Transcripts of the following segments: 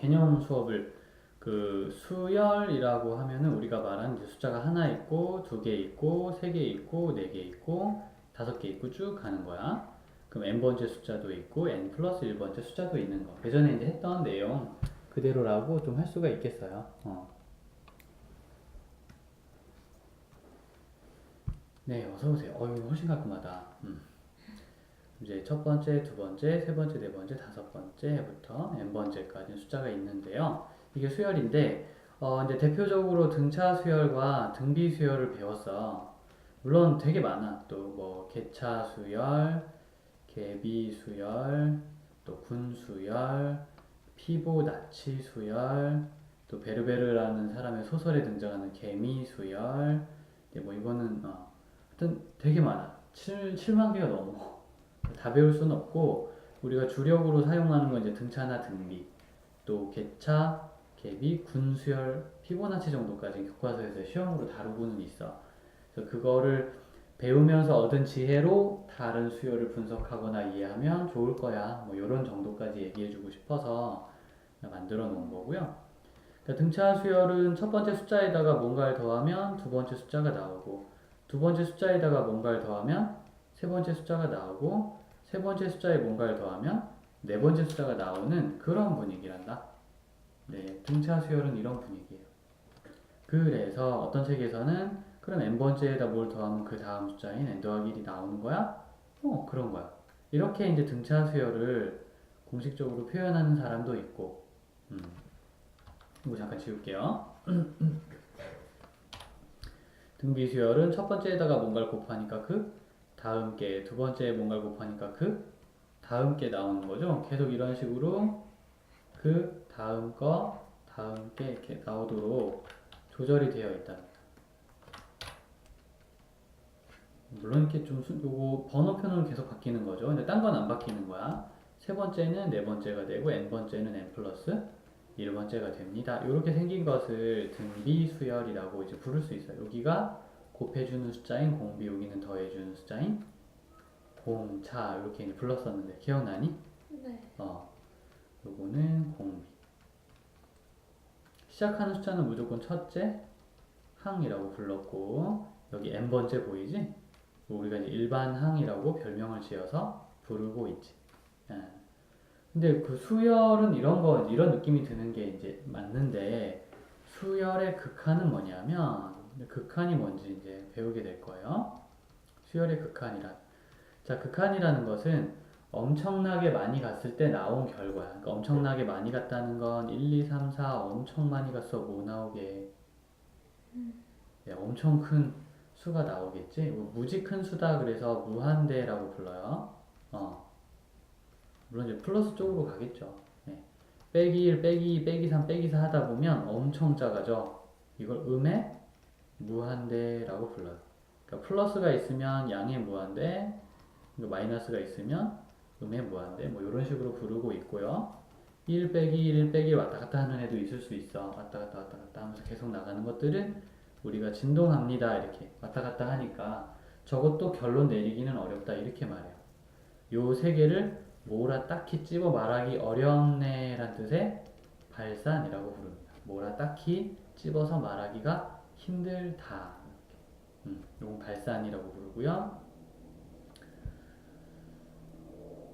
개념 수업을 그 수열이라고 하면은 우리가 말하는 이제 숫자가 하나 있고 두 개 있고 세 개 있고 네 개 있고 다섯 개 있고 쭉 가는 거야. 그럼 n번째 숫자도 있고 n 플러스 1번째 숫자도 있는 거. 예전에 이제 했던 내용 그대로라고 좀 할 수가 있겠어요. 네, 어서 오세요. 이거 훨씬 깔끔하다. 이제 첫 번째, 두 번째, 세 번째, 네 번째, 다섯 번째부터 n번째까지 숫자가 있는데요. 이게 수열인데, 이제 대표적으로 등차 수열과 등비 수열을 배웠어. 물론 되게 많아. 또 뭐 개차 수열, 개비 수열, 또 군 수열, 피보나치 수열, 또 베르베르라는 사람의 소설에 등장하는 개미 수열. 뭐 이거는 하여튼 되게 많아. 7만 개가 넘어. 다 배울 수는 없고 우리가 주력으로 사용하는 건 이제 등차나 등비, 또 개차, 개비, 군수열, 피보나치 정도까지 교과서에서 시험으로 다루고는 있어. 그래서 그거를 배우면서 얻은 지혜로 다른 수열을 분석하거나 이해하면 좋을 거야. 뭐 이런 정도까지 얘기해주고 싶어서 만들어 놓은 거고요. 그러니까 등차 수열은 첫 번째 숫자에다가 뭔가를 더하면 두 번째 숫자가 나오고, 두 번째 숫자에다가 뭔가를 더하면 세 번째 숫자가 나오고, 세 번째 숫자에 뭔가를 더하면 네 번째 숫자가 나오는 그런 분위기란다. 네, 등차 수열은 이런 분위기예요. 그래서 어떤 책에서는 그럼 n번째에다 뭘 더하면 그 다음 숫자인 n 더하기 1이 나오는 거야? 그런 거야. 이렇게 이제 등차 수열을 공식적으로 표현하는 사람도 있고, 음, 이거 잠깐 지울게요. 등비 수열은 첫 번째에다가 뭔가를 곱하니까 그 다음 게, 두 번째에 뭔가를 곱하니까 그 다음 게 나오는 거죠. 계속 이런 식으로 그 다음 게 이렇게 나오도록 조절이 되어 있다. 물론 이렇게 좀 요거 번호표는 계속 바뀌는 거죠. 근데 딴 건 안 바뀌는 거야. 세 번째는 네 번째가 되고 n 번째는 n 플러스 1번째가 됩니다. 이렇게 생긴 것을 등비수열이라고 이제 부를 수 있어요. 여기가 곱해주는 숫자인 공비, 여기는 더해주는 숫자인 공차 이렇게 이제 불렀었는데 기억나니? 네. 요거는 공비. 시작하는 숫자는 무조건 첫째 항이라고 불렀고 여기 n번째 보이지? 우리가 이제 일반 항이라고 별명을 지어서 부르고 있지. 예. 근데 그 수열은 이런 느낌이 드는 게 이제 맞는데 수열의 극한은 뭐냐면 극한이 뭔지 이제 배우게 될 거예요. 수열의 극한이란. 자, 극한이라는 것은 엄청나게 많이 갔을 때 나온 결과야. 그러니까 엄청나게 많이 갔다는 건 1, 2, 3, 4 엄청 많이 갔어. 뭐 나오게? 예, 엄청 큰 수가 나오겠지. 무지 큰 수다 그래서 무한대라고 불러요. 물론 이제 플러스 쪽으로 가겠죠. 네. 빼기 1, 빼기 2, 빼기 3, 빼기 4 하다 보면 엄청 작아져. 이걸 음의 무한대라고 불러요. 그러니까 플러스가 있으면 양의 무한대, 마이너스가 있으면 음의 무한대, 뭐 이런 식으로 부르고 있고요. 1 빼기 1 빼기 왔다 갔다 하는 애도 있을 수 있어. 왔다 갔다 왔다 갔다 하면서 계속 나가는 것들은 우리가 진동합니다. 이렇게 왔다 갔다 하니까 저것도 결론 내리기는 어렵다. 이렇게 말해요. 요 세 개를 뭐라 딱히 찝어 말하기 어렵네 란 뜻의 발산이라고 부릅니다. 뭐라 딱히 찝어서 말하기가 힘들다. 요건 발산이라고 부르고요.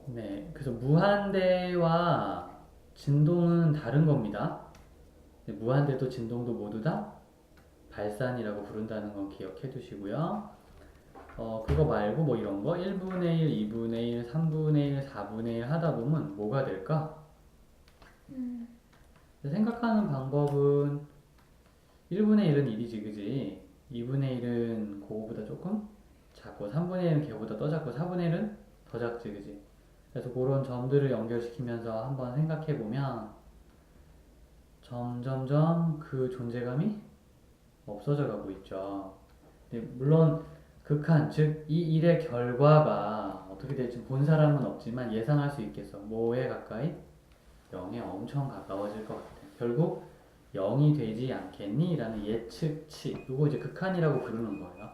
네, 그래서 무한대와 진동은 다른 겁니다. 무한대도 진동도 모두 다 발산이라고 부른다는 건 기억해 두시고요. 그거 말고 뭐 이런 거 1분의 1, 2분의 1, 3분의 1, 4분의 1 하다 보면 뭐가 될까? 생각하는 방법은 1분의 1은 1이지, 그지? 2분의 1은 그거보다 조금 작고 3분의 1은 걔보다 더 작고 4분의 1은 더 작지, 그지? 그래서 그런 점들을 연결시키면서 한번 생각해 보면 점점점 그 존재감이 없어져 가고 있죠. 물론 극한, 즉 이 일의 결과가 어떻게 될지 본 사람은 없지만 예상할 수 있겠어. 뭐에 가까이? 0에 엄청 가까워질 것 같아. 결국 0이 되지 않겠니? 라는 예측치. 이거 이제 극한이라고 부르는 거예요.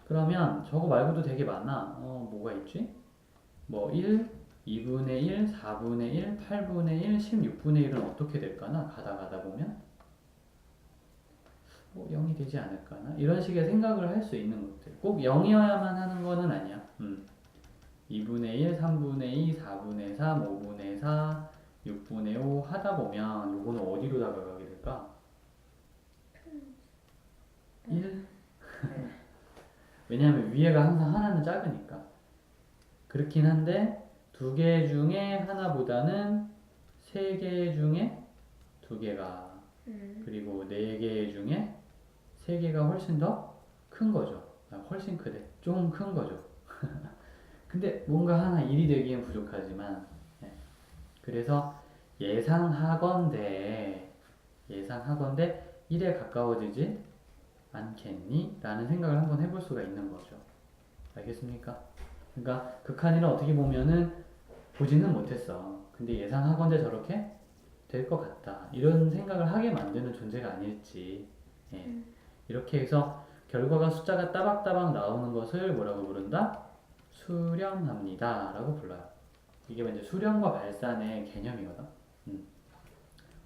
그러면 저거 말고도 되게 많아. 뭐가 있지? 뭐 1, 2분의 1, 4분의 1, 8분의 1, 16분의 1은 어떻게 될까나? 가다 보면 0이 되지 않을까나? 이런 식의 생각을 할 수 있는 것들. 꼭 0이어야만 하는 거는 아니야. 2분의 1, 3분의 2, 4분의 3, 5분의 4, 6분의 5 하다 보면 요거는 어디로 다가가게 될까? 1? 왜냐하면 위에가 항상 하나는 작으니까. 그렇긴 한데 두 개 중에 하나보다는 세 개 중에 두 개가 그리고 네 개 중에 세 개가 훨씬 더 큰 거죠. 훨씬 크대. 좀 큰 거죠. 근데 뭔가 하나 1이 되기엔 부족하지만 네. 그래서 예상하건대 1에 가까워지지 않겠니? 라는 생각을 한번 해볼 수가 있는 거죠. 알겠습니까? 그러니까 극한이는 어떻게 보면은 보지는 못했어. 근데 예상하건대 저렇게 될 것 같다. 이런 생각을 하게 만드는 존재가 아닐지. 예. 이렇게 해서 결과가 숫자가 따박따박 나오는 것을 뭐라고 부른다? 수렴합니다. 라고 불러요. 이게 이제 수렴과 발산의 개념이거든.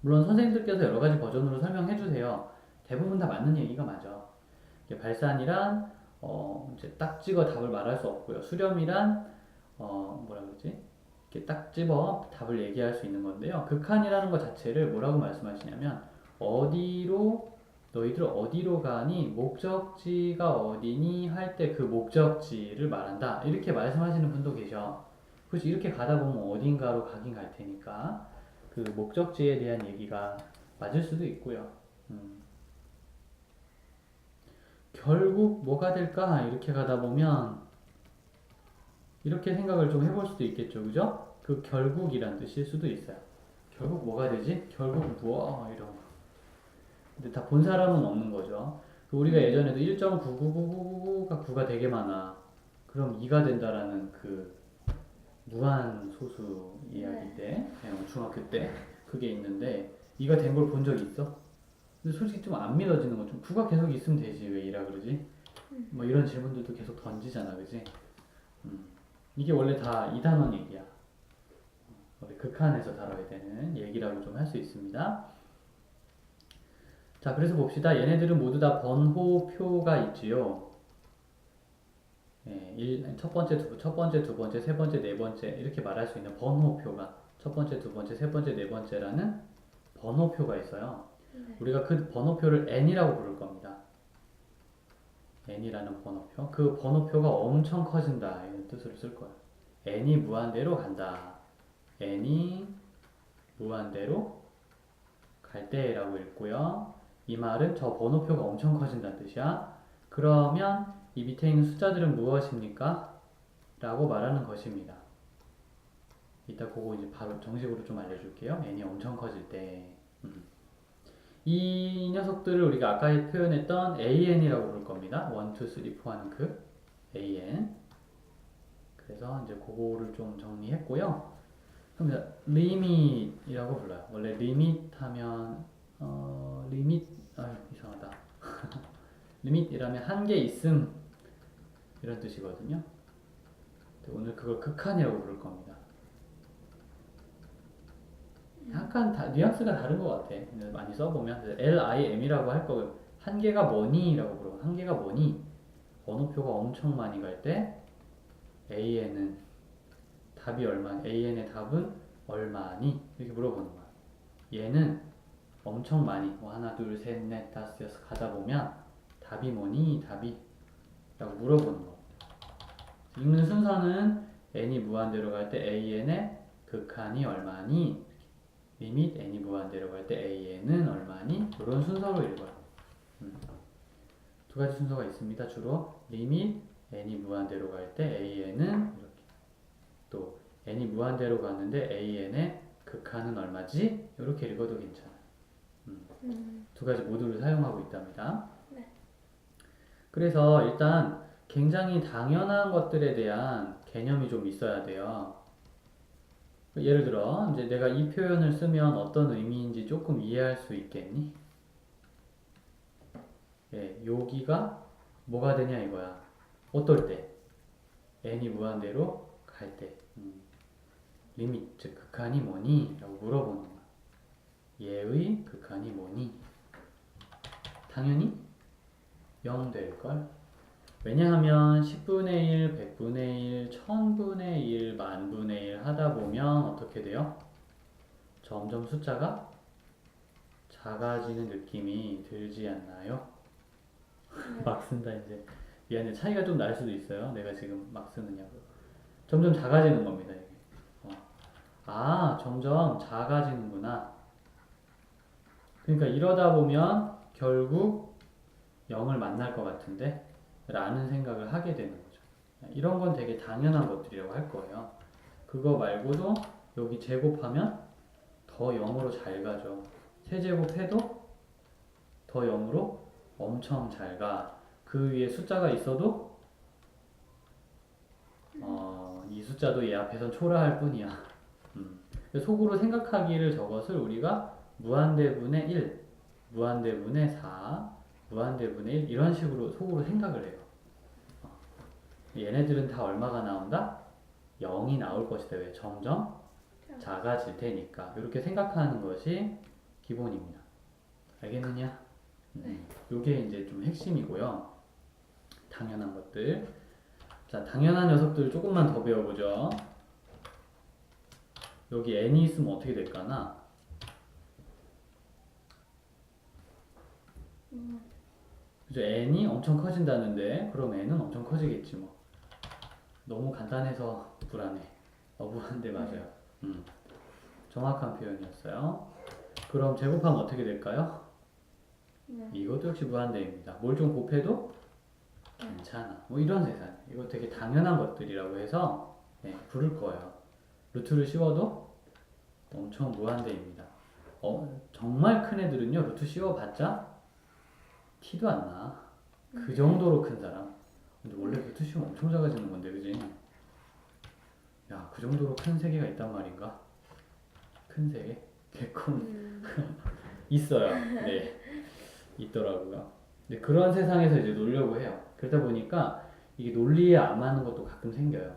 물론 선생님들께서 여러 가지 버전으로 설명해 주세요. 대부분 다 맞는 얘기가 맞아. 발산이란 이제 딱 찍어 답을 말할 수 없고요. 수렴이란 뭐라 그러지? 이렇게 딱 집어 답을 얘기할 수 있는 건데요. 극한이라는 것 자체를 뭐라고 말씀하시냐면 너희들 어디로 가니? 목적지가 어디니? 할 때 그 목적지를 말한다. 이렇게 말씀하시는 분도 계셔. 그렇지 이렇게 가다 보면 어딘가로 가긴 갈 테니까 그 목적지에 대한 얘기가 맞을 수도 있고요. 결국 뭐가 될까? 이렇게 가다 보면 이렇게 생각을 좀 해볼 수도 있겠죠. 그죠? 그 결국이란 뜻일 수도 있어요. 결국 뭐가 되지? 결국 무엇? 이런 거. 근데 다 본 사람은 없는 거죠. 우리가 예전에도 1.99999가 9가 되게 많아. 그럼 2가 된다라는 그 무한 소수 이야기 때, 중학교 때 그게 있는데 2가 된 걸 본 적이 있어? 근데 솔직히 좀 안 믿어지는 거 좀 9가 계속 있으면 되지 왜 2라 그러지? 뭐 이런 질문들도 계속 던지잖아, 그지? 이게 원래 다 2단원 얘기야. 원래 극한에서 다뤄야 되는 얘기라고 좀 할 수 있습니다. 자, 그래서 봅시다. 얘네들은 모두 다 번호표가 있지요. 첫 번째, 두 번째, 세 번째, 네 번째 이렇게 말할 수 있는 번호표가 첫 번째, 두 번째, 세 번째, 네 번째라는 번호표가 있어요. 우리가 그 번호표를 n이라고 부를 겁니다. n이라는 번호표. 그 번호표가 엄청 커진다 이런 뜻으로 쓸 거예요. n이 무한대로 간다. n이 무한대로 갈 때라고 읽고요. 이 말은 저 번호표가 엄청 커진다는 뜻이야. 그러면 이 밑에 있는 숫자들은 무엇입니까? 라고 말하는 것입니다. 이따 그거 이제 바로 정식으로 좀 알려줄게요. n이 엄청 커질 때. 이 녀석들을 우리가 아까 표현했던 AN이라고 부를 겁니다. 1, 2, 3, 4 하는 그 AN. 그래서 이제 그거를 좀 정리했고요. 그럼 limit이라고 불러요. 원래 limit 하면 이상하다. limit이라면 한계 있음 이런 뜻이거든요. 오늘 그걸 극한이라고 부를 겁니다. 약간 뉘앙스가 다른 것 같아. 많이 써보면 LIM이라고 할 거고요. 한계가 뭐니? 라고 물어보면 한계가 뭐니? 번호표가 엄청 많이 갈 때 AN은 답이 얼마니? AN의 답은 얼마니? 이렇게 물어보는 거야. 얘는 엄청 많이 뭐 하나 둘 셋 넷 다섯 여섯 가다 보면 답이 뭐니? 답이 라고 물어보는 거. 읽는 순서는 n이 무한대로 갈 때 AN의 극한이 얼마니? 리밋 n이 무한대로 갈 때 AN은 얼마니? 이런 순서로 읽어요. 두 가지 순서가 있습니다. 주로 리밋 n이 무한대로 갈 때 AN은 이렇게 또 n이 무한대로 갔는데 AN의 극한은 얼마지? 이렇게 읽어도 괜찮아요. 두 가지 모두를 사용하고 있답니다. 네. 그래서 일단 굉장히 당연한 것들에 대한 개념이 좀 있어야 돼요. 예를 들어 이제 내가 이 표현을 쓰면 어떤 의미인지 조금 이해할 수 있겠니? 여기가 뭐가 되냐 이거야. 어떨 때? n이 무한대로 갈 때. 리밋, 즉 극한이 뭐니? 라고 물어보는 거야. 얘의 극한이 뭐니? 당연히 0 될걸? 왜냐하면 10분의 1, 100분의 1, 1000분의 1, 만분의 1 하다 보면 어떻게 돼요? 점점 숫자가 작아지는 느낌이 들지 않나요? 막 쓴다 이제. 미안해, 차이가 좀 날 수도 있어요. 내가 지금 막 쓰느냐고. 점점 작아지는 겁니다. 이게. 점점 작아지는구나. 그러니까 이러다 보면 결국 0을 만날 것 같은데 라는 생각을 하게 되는 거죠. 이런 건 되게 당연한 것들이라고 할 거예요. 그거 말고도 여기 제곱하면 더 0으로 잘 가죠. 세제곱해도 더 0으로 엄청 잘 가. 그 위에 숫자가 있어도 이 숫자도 얘 앞에선 초라할 뿐이야. 속으로 생각하기를 저것을 우리가 무한대분의 1, 무한대분의 4, 무한대분의 1 이런 식으로 속으로 생각을 해요. 얘네들은 다 얼마가 나온다? 0이 나올 것이다. 왜? 점점 작아질 테니까. 이렇게 생각하는 것이 기본입니다. 알겠느냐? 요게 이제 좀 핵심이고요. 당연한 것들. 자, 당연한 녀석들 조금만 더 배워보죠. 여기 n이 있으면 어떻게 될까나? 그죠? n이 엄청 커진다는데 그럼 n은 엄청 커지겠지 뭐. 너무 간단해서 불안해. 무한대 맞아요. 정확한 표현이었어요. 그럼 제곱하면 어떻게 될까요? 이것도 역시 무한대입니다. 뭘 좀 곱해도 괜찮아. 뭐 이런 세상. 이거 되게 당연한 것들이라고 해서 부를 거예요. 루트를 씌워도 엄청 무한대입니다. 정말 큰 애들은요, 루트 씌워봤자 티도 안 나. 그 정도로 큰 사람. 근데 원래 루트 씌우면 엄청 작아지는 건데, 그지? 야, 그 정도로 큰 세계가 있단 말인가? 큰 세계? 개콘. 있어요. 네. 있더라고요. 근데 그런 세상에서 이제 놀려고 해요. 그러다 보니까 이게 논리에 안 맞는 것도 가끔 생겨요.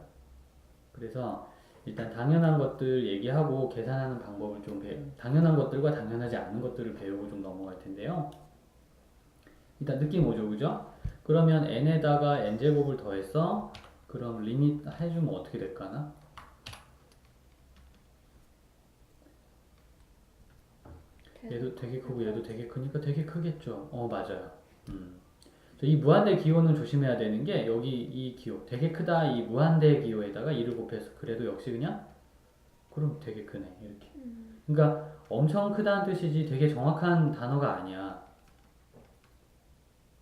그래서 일단 당연한 것들 얘기하고 계산하는 방법을 좀 당연한 것들과 당연하지 않은 것들을 배우고 좀 넘어갈 텐데요. 일단 느낌 오죠, 그죠? 그러면 n에다가 n제곱을 더했어. 그럼 리밋 해주면 어떻게 될까나? 얘도 되게 크고 얘도 되게 크니까 되게 크겠죠. 맞아요. 이 무한대 기호는 조심해야 되는 게 여기 이 기호 되게 크다 이 무한대 기호에다가 2를 곱해서 그래도 역시 그냥 그럼 되게 크네 이렇게. 그러니까 엄청 크다는 뜻이지 되게 정확한 단어가 아니야.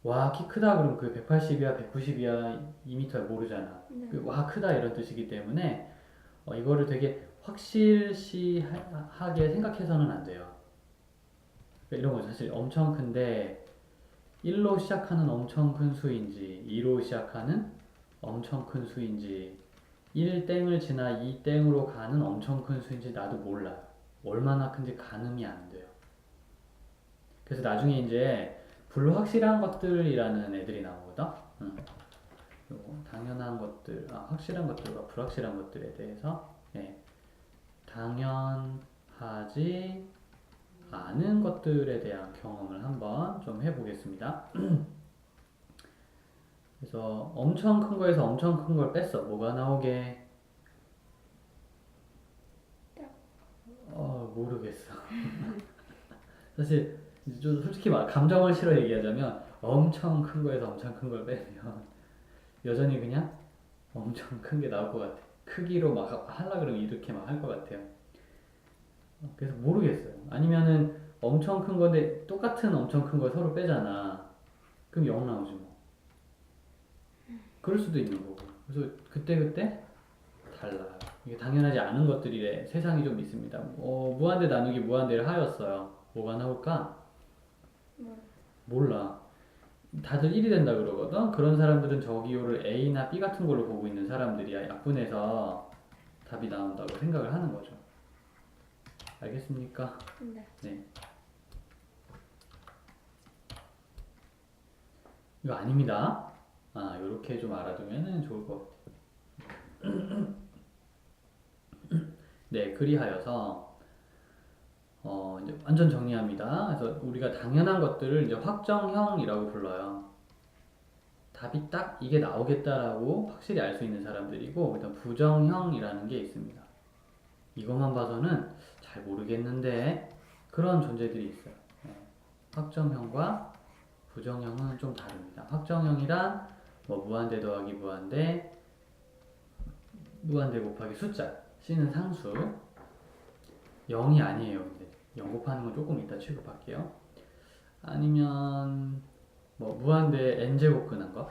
와, 키 크다 그럼 그 180이야 190이야 2m야 모르잖아. 와 크다 이런 뜻이기 때문에 이거를 되게 확실시하게 생각해서는 안 돼요. 이런 거 사실 엄청 큰데 1로 시작하는 엄청 큰 수인지 2로 시작하는 엄청 큰 수인지 1땡을 지나 2땡으로 가는 엄청 큰 수인지 나도 몰라요. 얼마나 큰지 가늠이 안 돼요. 그래서 나중에 이제 불확실한 것들이라는 애들이 나오거든. 요거 당연한 것들, 확실한 것들과 불확실한 것들에 대해서 당연하지 않은 것들에 대한 경험을 한번 좀 해보겠습니다. 그래서 엄청 큰 거에서 엄청 큰 걸 뺐어. 뭐가 나오게? 모르겠어. 사실 좀 솔직히 말 감정을 실어 얘기하자면 엄청 큰 거에서 엄청 큰 걸 빼면 여전히 그냥 엄청 큰 게 나올 것 같아. 크기로 막 하려 그러면 이렇게 막 할 것 같아요. 그래서 모르겠어요. 아니면은 엄청 큰 건데 똑같은 엄청 큰 걸 서로 빼잖아. 그럼 0 나오지 뭐. 그럴 수도 있는 거고. 그래서 그때그때 달라요. 이게 당연하지 않은 것들이래. 세상이 좀 있습니다. 무한대 나누기 무한대를 하였어요. 뭐가 나올까? 몰라. 다들 1이 된다 그러거든? 그런 사람들은 저 기호를 A나 B 같은 걸로 보고 있는 사람들이야. 약분해서 답이 나온다고 생각을 하는 거죠. 알겠습니까? 네. 이거 아닙니다. 요렇게 좀 알아두면 좋을 것 같아요. 네, 그리하여서 이제 완전 정리합니다. 그래서 우리가 당연한 것들을 이제 확정형이라고 불러요. 답이 딱 이게 나오겠다라고 확실히 알 수 있는 사람들이고, 일단 부정형이라는 게 있습니다. 이것만 봐서는 잘 모르겠는데 그런 존재들이 있어요. 네. 확정형과 부정형은 좀 다릅니다. 확정형이란 뭐 무한대 더하기 무한대, 무한대 곱하기 숫자, C는 상수, 0이 아니에요. 근데 0 곱하는 건 조금 이따 취급할게요. 아니면 뭐 무한대 n제곱 끄는 거,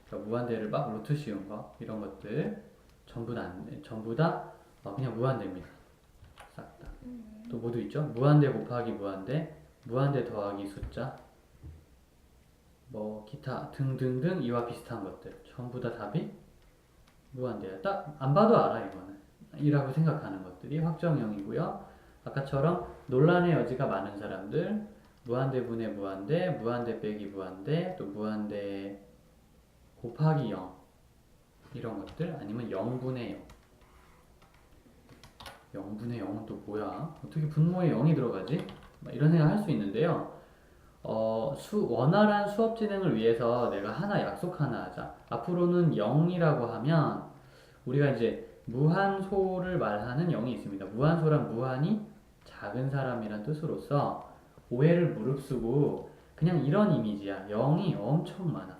그러니까 무한대를 막 루트 씌운 거, 이런 것들 전부 다 그냥 무한대입니다. 싹 다. 또 뭐도 있죠? 무한대 곱하기 무한대, 무한대 더하기 숫자, 뭐 기타 등등등 이와 비슷한 것들 전부 다 답이 무한대야. 딱 안 봐도 알아 이거는. 이라고 생각하는 것들이 확정형이고요. 아까처럼 논란의 여지가 많은 사람들, 무한대분의 무한대, 무한대 빼기 무한대, 또 무한대 곱하기 0 이런 것들, 아니면 0분의 0. 0분의 0은 또 뭐야? 어떻게 분모에 0이 들어가지? 막 이런 생각 할 수 있는데요. 원활한 수업 진행을 위해서 내가 하나 약속 하나 하자. 앞으로는 0이라고 하면 우리가 이제 무한소를 말하는 0이 있습니다. 무한소란 무한이 작은 사람이란 뜻으로서 오해를 무릅쓰고 그냥 이런 이미지야. 0이 엄청 많아.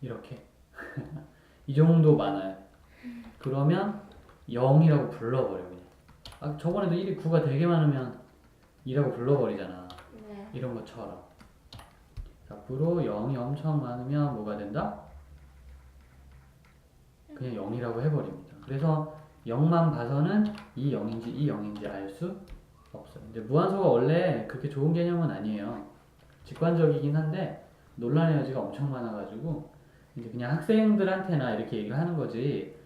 이렇게. 이 정도 많아요. 그러면 0이라고 불러버려 그냥. 저번에도 1이 9가 되게 많으면 2라고 불러버리잖아. 네. 이런 것처럼. 앞으로 0이 엄청 많으면 뭐가 된다? 그냥 0이라고 해버립니다. 그래서 0만 봐서는 이 0인지 이 0인지 알 수 없어요. 근데 무한소가 원래 그렇게 좋은 개념은 아니에요. 직관적이긴 한데 논란의 여지가 엄청 많아가지고 이제 그냥 학생들한테나 이렇게 얘기를 하는 거지.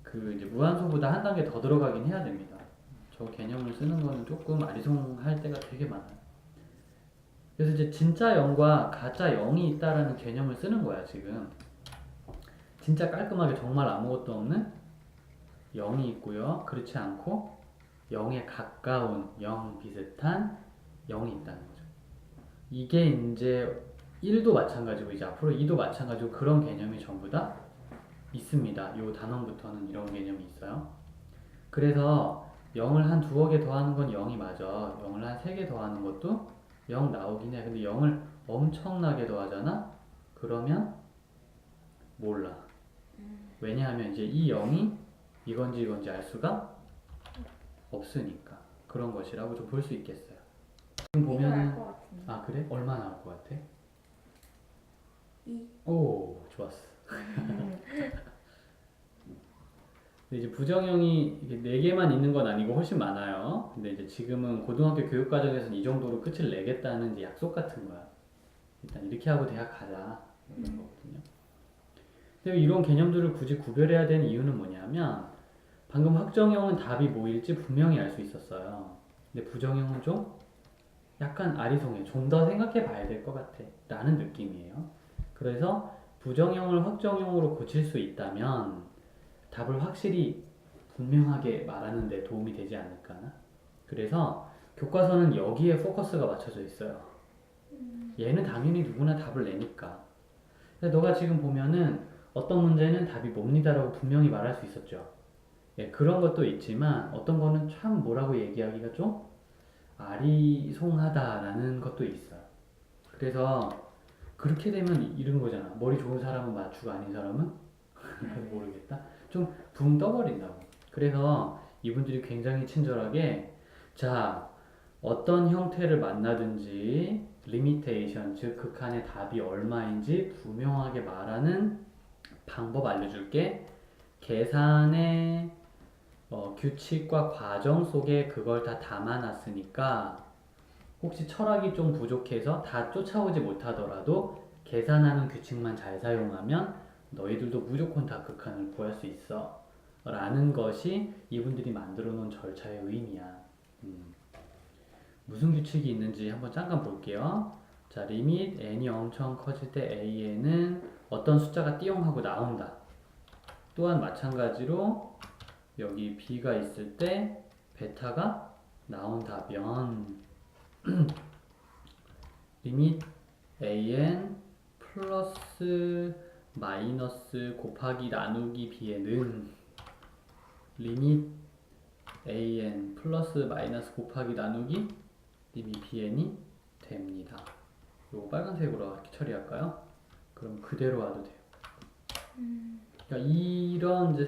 그 이제 무한소보다 한 단계 더 들어가긴 해야 됩니다. 저 개념을 쓰는 거는 조금 아리송할 때가 되게 많아요. 그래서 이제 진짜 0과 가짜 0이 있다라는 개념을 쓰는 거야 지금. 진짜 깔끔하게 정말 아무것도 없는 0이 있고요. 그렇지 않고 0에 가까운 0 비슷한 0이 있다는 거죠. 이게 이제 1도 마찬가지고 이제 앞으로 2도 마찬가지고 그런 개념이 전부 다 있습니다. 요 단원부터는 이런 개념이 있어요. 그래서 0을 한 두어 개 더하는 건 0이 맞아. 0을 한 세 개 더하는 것도 0 나오긴 해. 근데 0을 엄청나게 더하잖아? 그러면 몰라. 왜냐하면 이제 이 0이 이건지 알 수가 없으니까. 그런 것이라고 좀 볼 수 있겠어요. 지금 이건 보면은, 알것 같은데. 아, 그래? 얼마 나올 것 같아? 2. 오, 좋았어. 근데 이제 부정형이 이게 4개만 있는 건 아니고 훨씬 많아요. 근데 이제 지금은 고등학교 교육과정에서는 이 정도로 끝을 내겠다는 이제 약속 같은 거야. 일단 이렇게 하고 대학 가자. 이런 거거든요. 근데 이런 개념들을 굳이 구별해야 되는 이유는 뭐냐면 방금 확정형은 답이 뭐일지 분명히 알 수 있었어요. 근데 부정형은 좀 약간 아리송해. 좀 더 생각해 봐야 될 것 같아. 라는 느낌이에요. 그래서 부정형을 확정형으로 고칠 수 있다면 답을 확실히 분명하게 말하는 데 도움이 되지 않을까. 그래서 교과서는 여기에 포커스가 맞춰져 있어요. 얘는 당연히 누구나 답을 내니까. 근데 너가 지금 보면은 어떤 문제는 답이 뭡니다라고 분명히 말할 수 있었죠. 예, 그런 것도 있지만 어떤 거는 참 뭐라고 얘기하기가 좀 아리송하다라는 것도 있어요. 그래서 그렇게 되면 이런 거잖아. 머리 좋은 사람은 맞추고 아닌 사람은 모르겠다. 좀 붕 떠버린다고. 그래서 이분들이 굉장히 친절하게 자, 어떤 형태를 만나든지 리미테이션, 즉 극한의 답이 얼마인지 분명하게 말하는 방법 알려줄게. 계산의 규칙과 과정 속에 그걸 다 담아놨으니까 혹시 철학이 좀 부족해서 다 쫓아오지 못하더라도 계산하는 규칙만 잘 사용하면 너희들도 무조건 다 극한을 구할 수 있어 라는 것이 이분들이 만들어 놓은 절차의 의미야. 무슨 규칙이 있는지 한번 잠깐 볼게요. 자, 리밋 n이 엄청 커질 때 a에는 어떤 숫자가 띠용 하고 나온다. 또한 마찬가지로 여기 b가 있을 때 베타가 나온다면 리밋 an 플러스 마이너스 곱하기 나누기 b에는 리밋 an 플러스 마이너스 곱하기 나누기 리밋 bn이 됩니다. 요거 빨간색으로 이렇게 처리할까요? 그럼 그대로 와도 돼요. 그러니까 이런 이제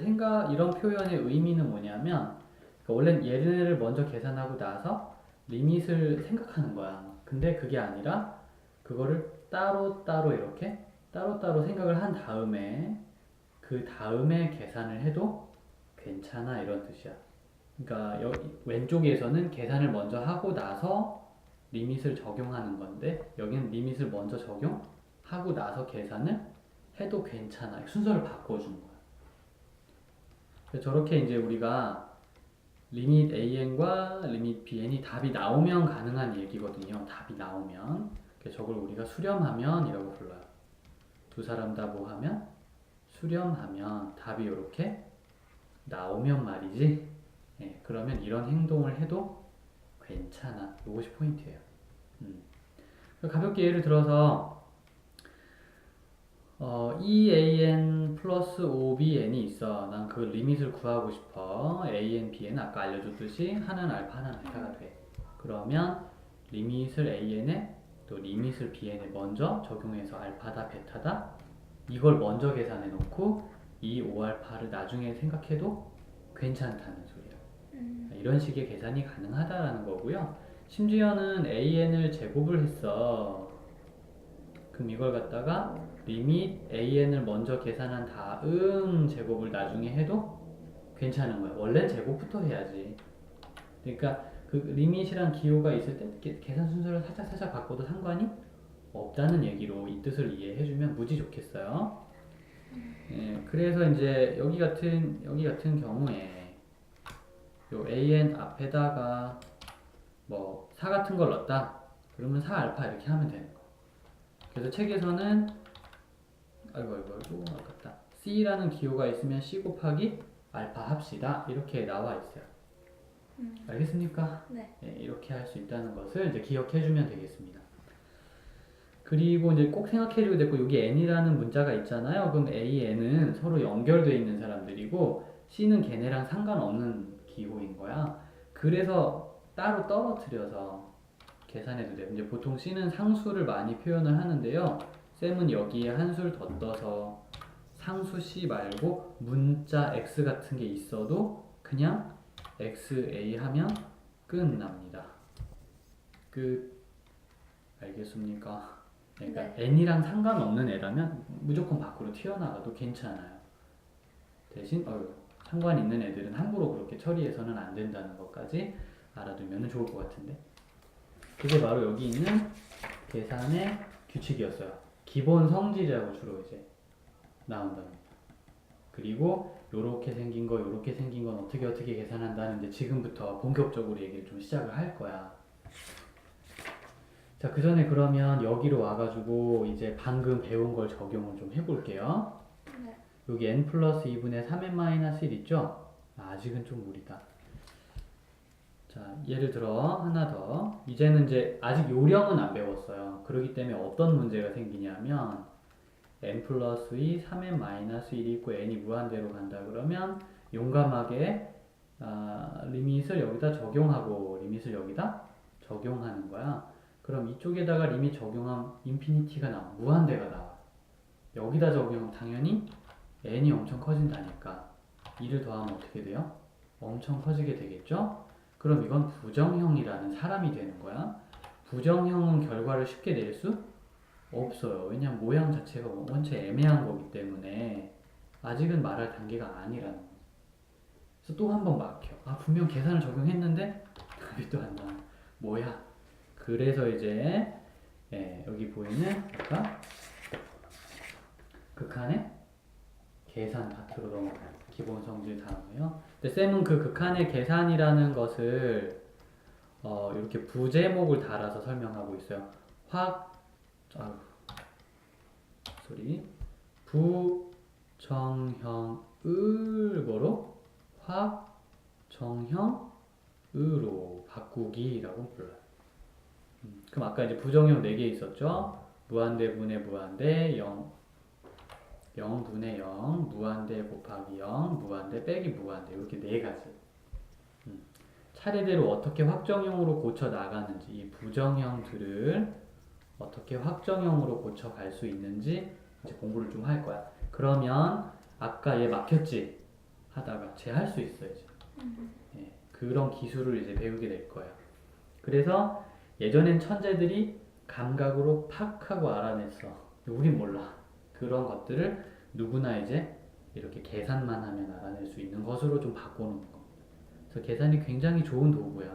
이런 표현의 의미는 뭐냐면, 그러니까 원래 얘네를 먼저 계산하고 나서 리밋을 생각하는 거야. 근데 그게 아니라 그거를 따로따로 이렇게 따로따로 생각을 한 다음에 그 다음에 계산을 해도 괜찮아 이런 뜻이야. 그러니까 왼쪽에서는 계산을 먼저 하고 나서 리밋을 적용하는 건데 여기는 리밋을 먼저 적용하고 나서 계산을 해도 괜찮아. 순서를 바꿔주는 거야. 저렇게 이제 우리가 리밋 an과 리밋 bn이 답이 나오면 가능한 얘기거든요. 답이 나오면. 저걸 우리가 수렴하면 이라고 불러요. 두 사람 다 뭐 하면? 수렴하면 답이 이렇게 나오면 말이지. 예, 그러면 이런 행동을 해도 괜찮아. 이것이 포인트예요. 가볍게 예를 들어서 EAN 플러스 OBN이 있어. 난 그 리밋을 구하고 싶어. AN, BN 아까 알려줬듯이 하나는 알파, 하나는 베타가 돼. 그러면 리밋을 AN에 또 리밋을 BN에 먼저 적용해서 알파다, 베타다 이걸 먼저 계산해 놓고 이 5알파를 나중에 생각해도 괜찮다는 소리야. 이런 식의 계산이 가능하다라는 거고요. 심지어는 AN을 제곱을 했어. 그럼 이걸 갖다가 리밋 an을 먼저 계산한 다음 제곱을 나중에 해도 괜찮은 거야. 원래는 제곱부터 해야지. 그러니까 그 리밋이란 기호가 있을 때 계산 순서를 살짝 바꿔도 상관이 없다는 얘기로 이 뜻을 이해해주면 무지 좋겠어요. 예, 그래서 이제 여기 같은 경우에 요 an 앞에다가 뭐 4 같은 걸 넣었다. 그러면 4알파 이렇게 하면 되는 거. 그래서 책에서는 아이고 아깝다. C라는 기호가 있으면 C 곱하기 알파 합시다. 이렇게 나와 있어요. 알겠습니까? 네. 네, 이렇게 할 수 있다는 것을 이제 기억해주면 되겠습니다. 그리고 이제 꼭 생각해줘야 될 거, 여기 N이라는 문자가 있잖아요. 그럼 A, N은 서로 연결되어 있는 사람들이고 C는 걔네랑 상관없는 기호인 거야. 그래서 따로 떨어뜨려서 계산해도 돼요. 이제 보통 C는 상수를 많이 표현을 하는데요. 쌤은 여기에 한 술 더 떠서 상수 C 말고 문자 X 같은 게 있어도 그냥 XA 하면 끝납니다. 알겠습니까? 그러니까 네. N이랑 상관없는 애라면 무조건 밖으로 튀어나가도 괜찮아요. 대신 상관 있는 애들은 함부로 그렇게 처리해서는 안 된다는 것까지 알아두면 좋을 것 같은데. 그게 바로 여기 있는 계산의 규칙이었어요. 기본 성질이라고 주로 이제 나온답니다. 그리고 요렇게 생긴 거, 요렇게 생긴 건 어떻게 계산한다는데 지금부터 본격적으로 얘기를 좀 시작을 할 거야. 자, 그 전에 그러면 여기로 와가지고 이제 방금 배운 걸 적용을 좀 해볼게요. 네. 여기 n 플러스 2분의 3n-1 있죠? 아직은 좀 무리다. 자, 예를 들어 하나 더. 이제는 이제 아직 요령은 안 배웠어요. 그렇기 때문에 어떤 문제가 생기냐면 n 플러스 2, 3n-1이 있고 n이 무한대로 간다 그러면 용감하게 리밋을 여기다 적용하고 리밋을 여기다 적용하는 거야. 그럼 이쪽에다가 리밋 적용하면 인피니티가 나와. 무한대가 나와. 여기다 적용하면 당연히 n이 엄청 커진다니까. 2를 더하면 어떻게 돼요? 엄청 커지게 되겠죠? 그럼 이건 부정형이라는 사람이 되는 거야. 부정형은 결과를 쉽게 낼 수 없어요. 왜냐면 모양 자체가 원체 애매한 거기 때문에 아직은 말할 단계가 아니라는 거죠. 그래서 또 한 번 막혀. 분명 계산을 적용했는데 답이 또 안 나와. 뭐야? 그래서 이제 여기 보이는 아까 극한의 계산 파트로 넘어가요. 기본 성질 다음에요. 근데 쌤은 그 극한의 계산이라는 것을 이렇게 부제목을 달아서 설명하고 있어요. 확정형을 뭐로? 확정형으로 바꾸기라고 불러요. 그럼 아까 이제 부정형 4개 있었죠? 무한대분의 무한대, 0분의 0, 무한대 곱하기 0, 무한대 빼기 무한대 이렇게 4가지. 차례대로 어떻게 확정형으로 고쳐 나가는지, 이 부정형들을 어떻게 확정형으로 고쳐갈 수 있는지 이제 공부를 좀 할 거야. 그러면 아까 얘 막혔지? 하다가 쟤 할 수 있어 이제. 예, 그런 기술을 이제 배우게 될 거야. 그래서 예전엔 천재들이 감각으로 팍 하고 알아냈어. 우린 몰라. 그런 것들을 누구나 이제 이렇게 계산만 하면 알아낼 수 있는 것으로 좀 바꿔놓은 거. 그래서 계산이 굉장히 좋은 도구야.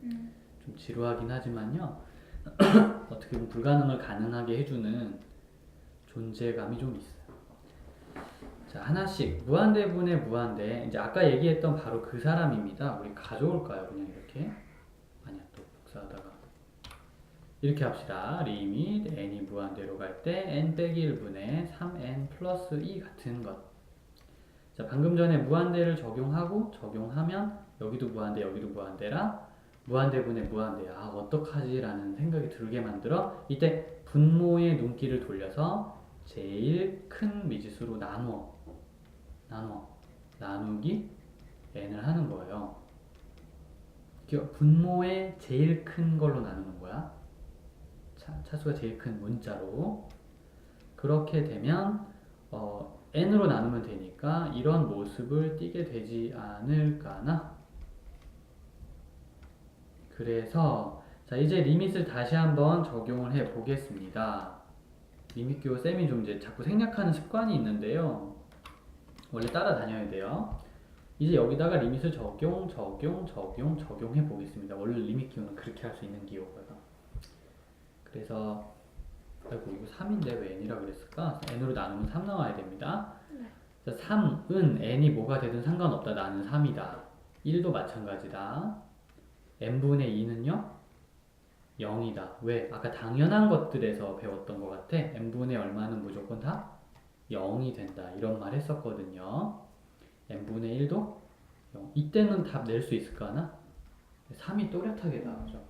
좀 지루하긴 하지만요. 어떻게 보면 불가능을 가능하게 해주는 존재감이 좀 있어요. 자, 하나씩 무한대분의 무한대. 이제 아까 얘기했던 바로 그 사람입니다. 우리 가져올까요? 그냥 이렇게. 아니야, 또 복사하다가 이렇게 합시다. 리밋 n이 무한대로 갈 때 n 빼기 1분의 3n 플러스 2 같은 것. 자, 방금 전에 무한대를 적용하면 여기도 무한대, 여기도 무한대라 무한대분의 무한대야. 아, 어떡하지? 라는 생각이 들게 만들어 이때 분모의 눈길을 돌려서 제일 큰 미지수로 나누기 n을 하는 거예요. 분모의 제일 큰 걸로 나누는 거야. 차수가 제일 큰 문자로. 그렇게 되면 n으로 나누면 되니까 이런 모습을 띠게 되지 않을까나? 그래서 자, 이제 리밋을 다시 한번 적용을 해 보겠습니다. 리밋교 쌤이 좀 이제 자꾸 생략하는 습관이 있는데요. 원래 따라다녀야 돼요. 이제 여기다가 리밋을 적용해 보겠습니다. 원래 리밋 기호는 그렇게 할 수 있는 기호거든. 그래서 아이고 이거 3인데 왜 n이라 그랬을까? n으로 나누면 3 나와야 됩니다. 자, 3은 n이 뭐가 되든 상관없다. 나는 3이다. 1도 마찬가지다. n분의 2는요? 0이다. 왜? 아까 당연한 것들에서 배웠던 것 같아. n분의 얼마는 무조건 다 0이 된다. 이런 말 했었거든요. n분의 1도 0. 이때는 답 낼 수 있을까 하나? 3이 또렷하게 나오죠.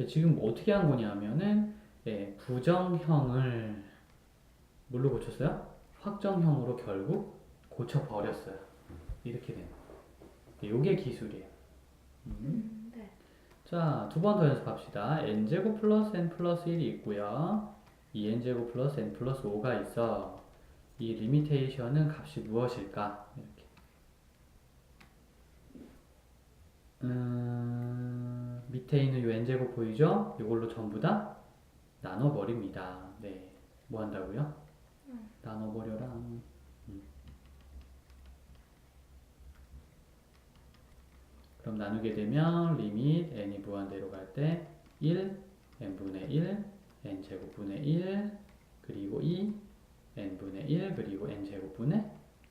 지금 어떻게 한 거냐면은 부정형을 뭘로 고쳤어요? 확정형으로 결국 고쳐버렸어요. 이렇게 되는 거예요. 이게 기술이에요. 네. 자, 두 번 더 연습합시다. n제곱 플러스 n 플러스 1이 있고요. 2n제곱 플러스 n 플러스 5가 있어. 이 리미테이션은 값이 무엇일까? 이렇게. 밑에 있는 이 n제곱 보이죠? 이걸로 전부 다 나눠버립니다. 네. 뭐 한다고요? 나눠버려라. 그럼 나누게 되면 리밋 n이 무한대로 갈 때 1, n분의 1, n제곱분의 1, 그리고 2, n분의 1, 그리고 n제곱분의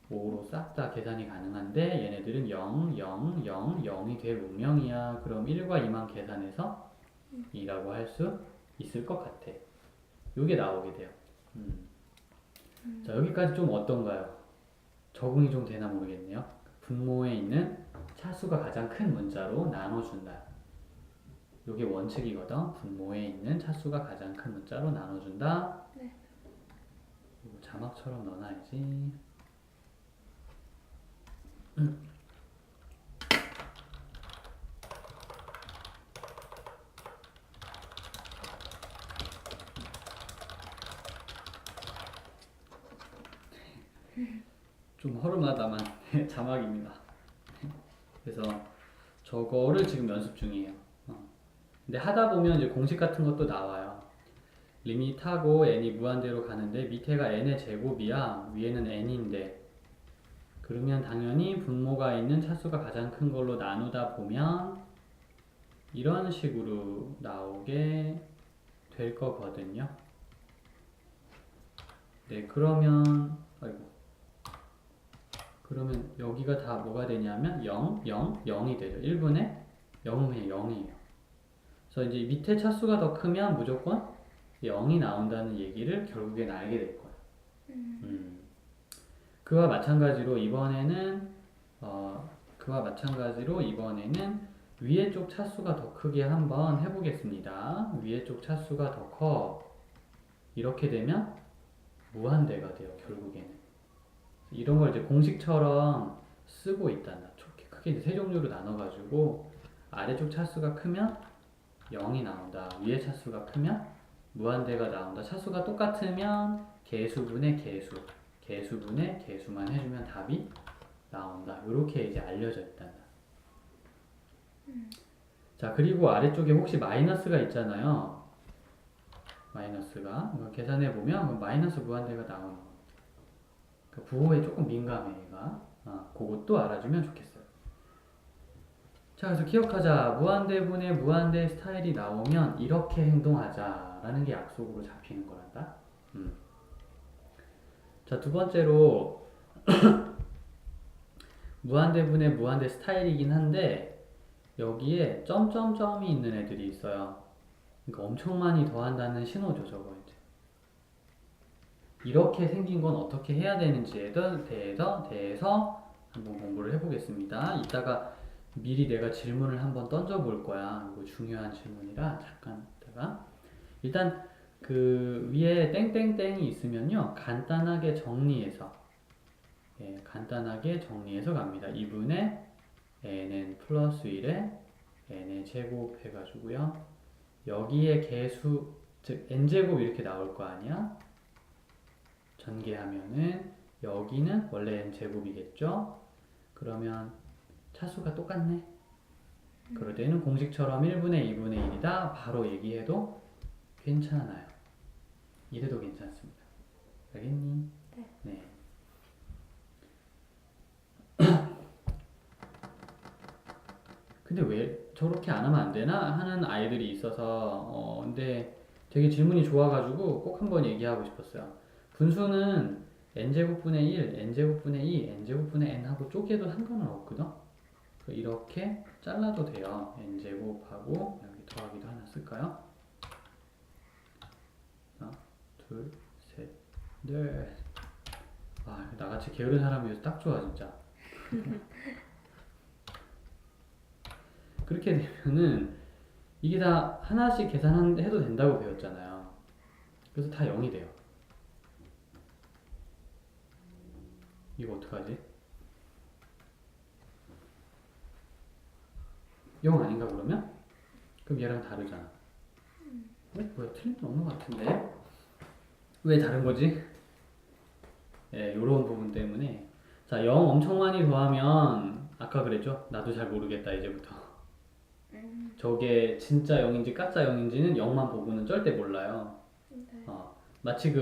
5로 싹 다 계산이 가능한데 얘네들은 0, 0, 0, 0이 될 운명이야. 그럼 1과 2만 계산해서 2라고 할 수 있을 것 같아. 이게 나오게 돼요. 자, 여기까지 좀 어떤가요? 적응이 좀 되나 모르겠네요. 분모에 있는 차수가 가장 큰 문자로 나눠준다. 이게 원칙이거든. 분모에 있는 차수가 가장 큰 문자로 나눠준다. 네. 이거 자막처럼 넣어놔야지. 좀 허름하다만 자막입니다. 그래서 저거를 지금 연습 중이에요. 근데 하다 보면 이제 공식 같은 것도 나와요. 리밋하고 n이 무한대로 가는데 밑에가 n의 제곱이야. 위에는 n인데 그러면 당연히 분모가 있는 차수가 가장 큰 걸로 나누다 보면 이런 식으로 나오게 될 거거든요. 네, 그러면 여기가 다 뭐가 되냐면 0, 0, 0이 되죠. 1분의 0은 그냥 0이에요. 그래서 이제 밑에 차수가 더 크면 무조건 0이 나온다는 얘기를 결국엔 알게 될 거예요. 그와 마찬가지로 이번에는 위에 쪽 차수가 더 크게 한번 해보겠습니다. 위에 쪽 차수가 더 커. 이렇게 되면 무한대가 돼요, 결국에는. 이런 걸 이제 공식처럼 쓰고 있다. 크게 이제 세 종류로 나눠가지고 아래쪽 차수가 크면 0이 나온다. 위에 차수가 크면 무한대가 나온다. 차수가 똑같으면 개수분의 개수, 개수분의 개수만 해주면 답이 나온다. 이렇게 이제 알려져 있다. 자, 그리고 아래쪽에 혹시 마이너스가 있잖아요. 마이너스가 이거 계산해 보면 마이너스 무한대가 나오는 거. 그 부호에 조금 민감해 얘가. 그것도 알아주면 좋겠어요. 자, 그래서 기억하자. 무한대분의 무한대 스타일이 나오면 이렇게 행동하자라는 게 약속으로 잡히는 거란다. 자, 두 번째로 무한대분의 무한대 스타일이긴 한데 여기에 점점점이 있는 애들이 있어요. 그러니까 엄청 많이 더한다는 신호죠, 저거 이제. 이렇게 생긴 건 어떻게 해야 되는지에 대해서 한번 공부를 해보겠습니다. 이따가 미리 내가 질문을 한번 던져볼 거야. 이거 중요한 질문이라 잠깐 이따가. 일단 그 위에 땡땡땡이 있으면요, 간단하게 정리해서 갑니다. 2분의 nn 플러스 1에 n의 제곱 해가지고요. 여기에 개수, 즉 n제곱 이렇게 나올 거 아니야? 전개하면은 여기는 원래 n제곱이겠죠? 그러면 차수가 똑같네? 그럴 때는 공식처럼 1분의 2분의 1이다 바로 얘기해도 괜찮아요. 이래도 괜찮습니다. 알겠니? 네. 근데 왜 저렇게 안 하면 안 되나 하는 아이들이 있어서 근데 되게 질문이 좋아가지고 꼭 한번 얘기하고 싶었어요. 분수는 n제곱분의 1, n제곱분의 2, n제곱분의 n 하고 쪼개도 상관은 없거든. 이렇게 잘라도 돼요. n제곱하고 여기 더하기도 하나 쓸까요? 하나, 둘, 셋, 넷. 아, 나같이 게으른 사람이어서 딱 좋아 진짜. 그렇게 되면은 이게 다 하나씩 계산해도 된다고 배웠잖아요. 그래서 다 0이 돼요. 이거 어떡하지? 0 아닌가 그러면? 그럼 얘랑 다르잖아. 뭐야, 틀린 건 없는 것 같은데? 왜 다른 거지? 예, 요런 부분 때문에. 자, 0 엄청 많이 더하면 아까 그랬죠? 나도 잘 모르겠다 이제부터. 저게 진짜 0인지 가짜 0인지는 0만 보고는 절대 몰라요. 마치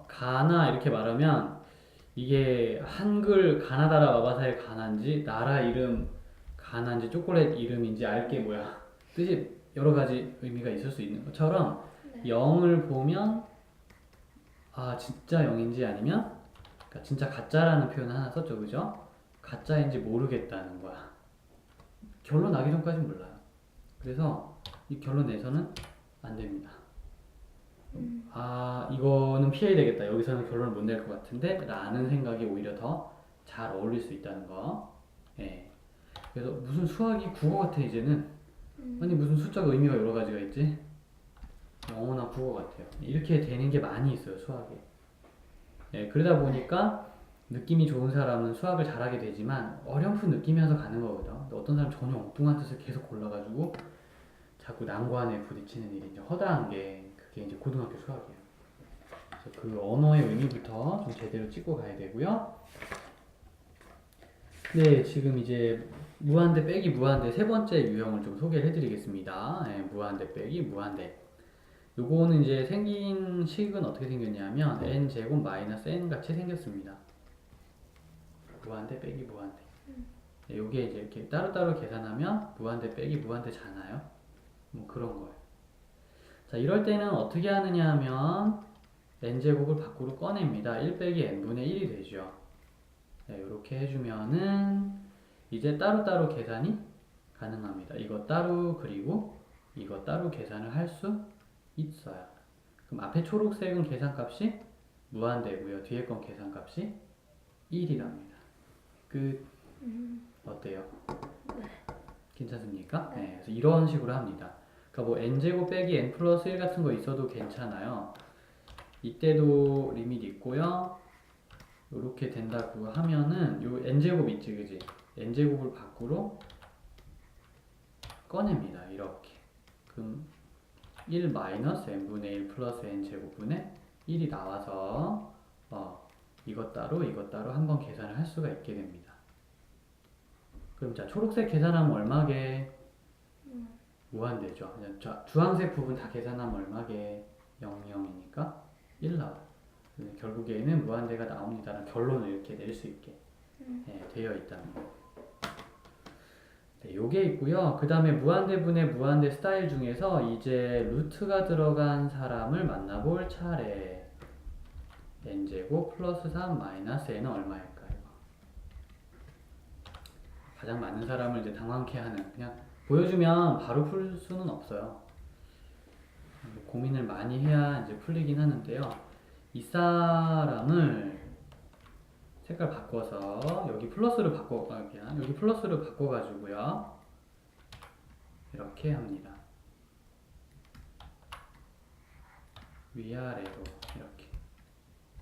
가나 이렇게 말하면 이게 한글 가나다라 마바사의 가나인지 나라 이름 가나인지 초콜릿 이름인지 알게 뭐야. 뜻이 여러 가지 의미가 있을 수 있는 것처럼 0을 보면 진짜 0인지 아니면 그러니까 진짜 가짜라는 표현 하나 썼죠, 그죠? 가짜인지 모르겠다는 거야. 결론 나기 전까지 몰라요. 그래서 이 결론 내서는 안 됩니다. 이거는 피해야 되겠다. 여기서는 결론을 못 낼 것 같은데 라는 생각이 오히려 더 잘 어울릴 수 있다는 거. 예. 그래서 무슨 수학이 국어 같아 이제는. 아니 무슨 숫자가 의미가 여러 가지가 있지? 영어나 국어 같아요. 이렇게 되는 게 많이 있어요, 수학에. 예, 그러다 보니까 느낌이 좋은 사람은 수학을 잘하게 되지만 어렴풋 느끼면서 가는 거거든. 어떤 사람 전혀 엉뚱한 뜻을 계속 골라가지고 자꾸 난관에 부딪히는 일이 이제 허다한 게 그게 이제 고등학교 수학이에요. 그래서 그 언어의 의미부터 좀 제대로 찍고 가야 되고요. 네, 지금 이제 무한대 빼기 무한대 세 번째 유형을 좀 소개를 해드리겠습니다. 네, 무한대 빼기 무한대. 요거는 이제 생긴 식은 어떻게 생겼냐면 n 제곱 마이너스 n 같이 생겼습니다. 무한대 빼기 무한대. 네, 요게 이제 이렇게 따로따로 계산하면 무한대 빼기 무한대잖아요. 뭐 그런 거예요. 자, 이럴 때는 어떻게 하느냐 하면 n제곱을 밖으로 꺼냅니다. 1 빼기 n분의 1이 되죠. 네, 이렇게 해주면은 이제 따로따로 계산이 가능합니다. 이거 따로 그리고 이거 따로 계산을 할 수 있어요. 그럼 앞에 초록색은 계산값이 무한대고요. 뒤에 건 계산값이 1이랍니다. 끝. 음, 어때요? 네. 괜찮습니까? 네. 네, 그래서 이런 식으로 합니다. 그러니까 뭐 n제곱 빼기 n 플러스 1 같은 거 있어도 괜찮아요. 이때도 리밋 있고요. 이렇게 된다고 하면은 요 n제곱 있지, 그지? n제곱을 밖으로 꺼냅니다. 이렇게. 그럼 1 마이너스 n분의 1 플러스 n제곱분의 1이 나와서 이것 따로 이것 따로 한번 계산을 할 수가 있게 됩니다. 그럼 자, 초록색 계산하면 얼마게? 무한대죠. 그냥 주황색 부분 다 계산하면 얼마게? 0, 0이니까 1 나와요. 결국에는 무한대가 나옵니다라는 결론을 이렇게 낼 수 있게 되어 있다는 거. 네, 요게 있고요. 그 다음에 무한대분의 무한대 스타일 중에서 이제 루트가 들어간 사람을 만나볼 차례. n제곱 플러스 3 마이너스 n은 얼마일까요? 가장 많은 사람을 이제 당황케 하는, 그냥 보여주면 바로 풀 수는 없어요. 고민을 많이 해야 이제 풀리긴 하는데요. 이 사람을 색깔 바꿔서 여기 플러스로 여기 플러스로 바꿔가지고요. 이렇게 합니다. 위아래로 이렇게.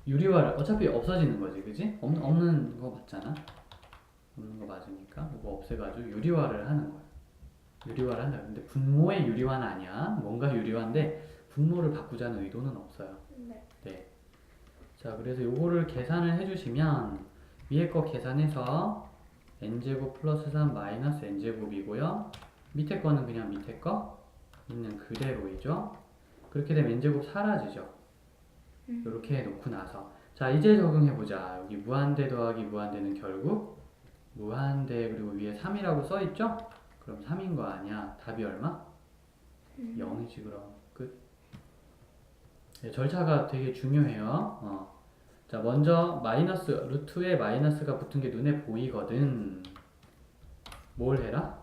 유리화를 어차피 없어지는 거지, 그지? 없는 거 맞잖아. 없는 거 맞으니까 이거 없애가지고 유리화를 하는 거야. 유리화를 한다. 근데 분모의 유리화는 아니야. 뭔가 유리화인데 분모를 바꾸자는 의도는 없어요. 네. 네. 자, 그래서 요거를 계산을 해주시면 위에 거 계산해서 n제곱 플러스 3 마이너스 n제곱이고요. 밑에 거는 그냥 밑에 거 있는 그대로이죠. 그렇게 되면 n제곱 사라지죠. 이렇게 해놓고 나서 자, 이제 적용해보자. 여기 무한대 더하기 무한대는 결국 무한대 그리고 위에 3이라고 써있죠? 그럼 3인 거 아니야. 답이 얼마? 0이지 그럼. 끝. 네, 절차가 되게 중요해요. 자, 먼저 마이너스 루트에 마이너스가 붙은 게 눈에 보이거든. 뭘 해라?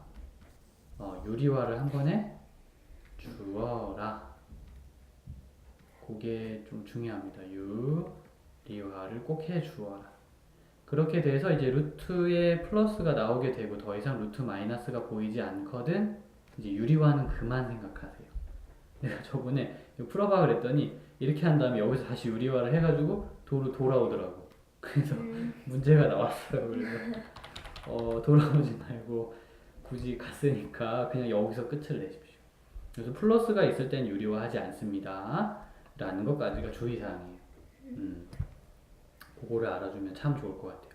유리화를 한 번에 주어라. 그게 좀 중요합니다. 유리화를 꼭 해 주어라. 그렇게 돼서 이제 루트에 플러스가 나오게 되고 더 이상 루트 마이너스가 보이지 않거든. 이제 유리화는 그만 생각하세요. 내가 저번에 이거 풀어봐 그랬더니 이렇게 한 다음에 여기서 다시 유리화를 해가지고 돌아오더라고. 그래서 문제가 나왔어요. 그래서 돌아오지 말고 굳이 갔으니까 그냥 여기서 끝을 내십시오. 그래서 플러스가 있을 땐 유리화하지 않습니다. 라는 것까지가 주의사항이에요. 그거를 알아주면 참 좋을 것 같아요.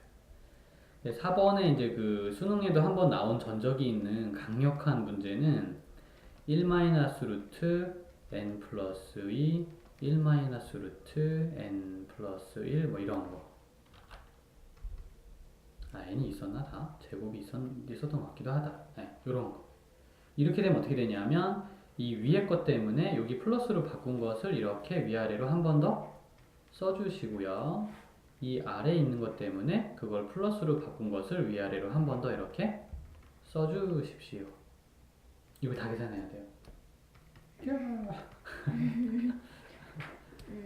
4번에 이제 그 수능에도 한번 나온 전적이 있는 강력한 문제는 1 마이너스 루트 n 플러스 2, 1 마이너스 루트 n 플러스 1 뭐 이런 거. n이 있었나 다? 제곱이 있었던 것 같기도 하다. 네, 이런 거. 이렇게 되면 어떻게 되냐면 이 위에 것 때문에 여기 플러스로 바꾼 것을 이렇게 위아래로 한 번 더 써주시고요. 이 아래에 있는 것 때문에 그걸 플러스로 바꾼 것을 위아래로 한 번 더 이렇게 써주십시오. 이거 다 계산해야 돼요.